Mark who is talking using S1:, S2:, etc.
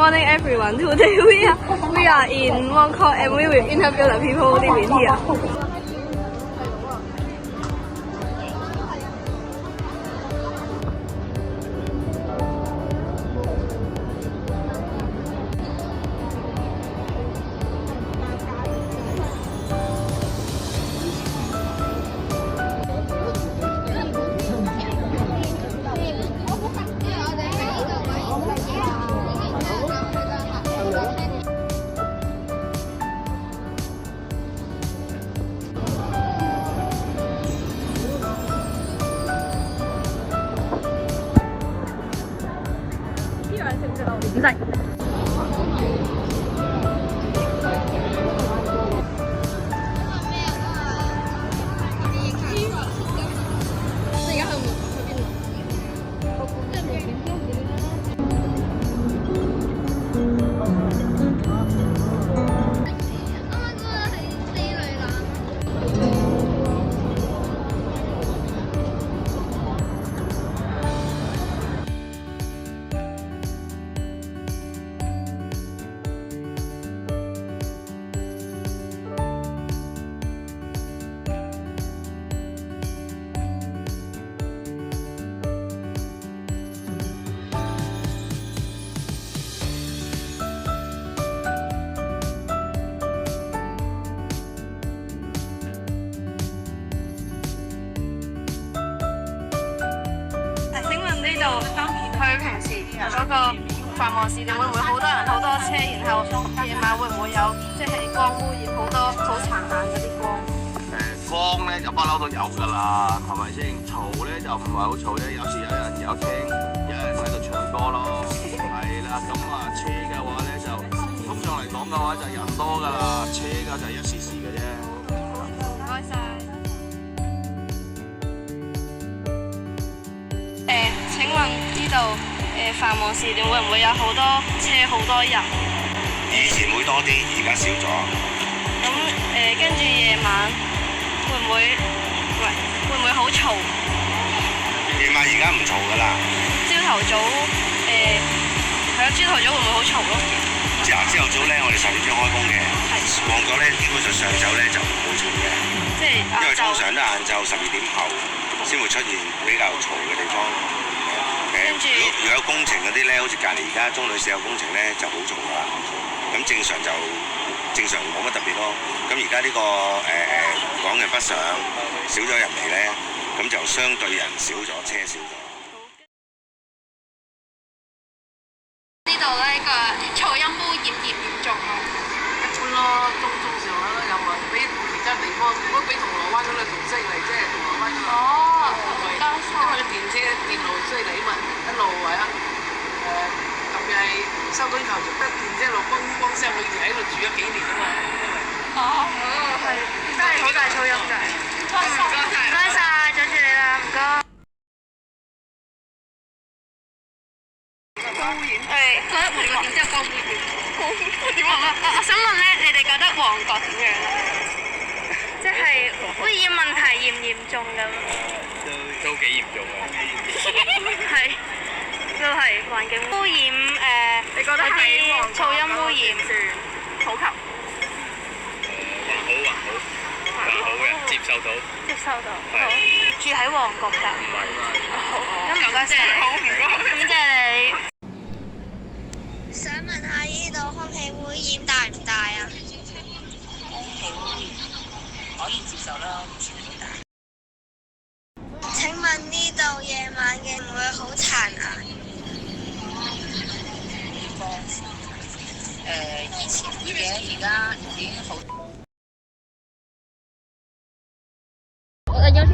S1: morning everyone. Today we are in Mongkok and we will interview the people living here. 唔使。佢平時嗰個繁忙時段會唔會好多人好多車，然後夜晚會唔會有即係光污染好多好殘眼嗰啲光？
S2: 光咧就不嬲都有㗎啦，係咪先？嘈咧就唔係好嘈啫，有時有人有聽，有人喺度唱歌咯，係啦。咁啊車嘅話咧就通常嚟講嘅話就人多㗎啦，車嘅就一時時嘅啫。
S1: 唔該晒。請問呢度繁忙時段會唔會有好多車好多人？
S2: 以前會多啲，而家少咗。
S1: 咁跟住夜晚會唔會好嘈？
S2: 夜晚而家唔嘈㗎啦。
S1: 朝頭早係咯，朝頭早會唔會好嘈咯？
S2: 朝頭早咧，我哋10點鐘開工嘅。旺角咧，基本上上晝咧就唔會嘈嘅。
S1: 即係
S2: 因為通常都晏晝12點後先會出現比較嘈嘅地方。如果有工程嗰啲咧，好似隔離而家中女士有工程咧，就好嘈㗎啦。咁正常冇乜特別咯。咁而家呢個港人北上少咗人嚟咧，咁就相對人少咗，車少咗。
S1: 呢度咧個噪音污染嚴唔嚴重啊？
S3: 一般咯，中上啦，又話比其他地方，如果比銅鑼灣嗰度仲犀利，即係銅鑼灣。
S1: 哦，
S3: 因為個電路犀利嘛，一路係啊特別係收工頭，得電車路光聲，佢以前喺度住咗幾年啊嘛，因為。
S1: 係，真係好大噪音㗎。唔該晒，阻住你啦，唔該。光污染。覺得旺角點知有光污染？點啊？我想問咧，你哋覺得旺角點樣咧？即係污染問題嚴唔嚴重咁？
S2: 都幾嚴重啊！
S1: 係，都係環境污染你覺得係噪音污染普及？
S2: 還好嘅，接受到。
S1: 好。住喺旺角㗎？
S2: 唔係。
S1: 好，咁唔該晒。好，唔該。咁謝你。
S4: 想問下呢度空氣污染大唔大啊？
S5: 空氣污染可以接受啦，唔算好大。
S4: 請問呢度夜晚嘅唔會好殘眼？
S5: 以前會嘅，而家已經好。
S1: 我要求。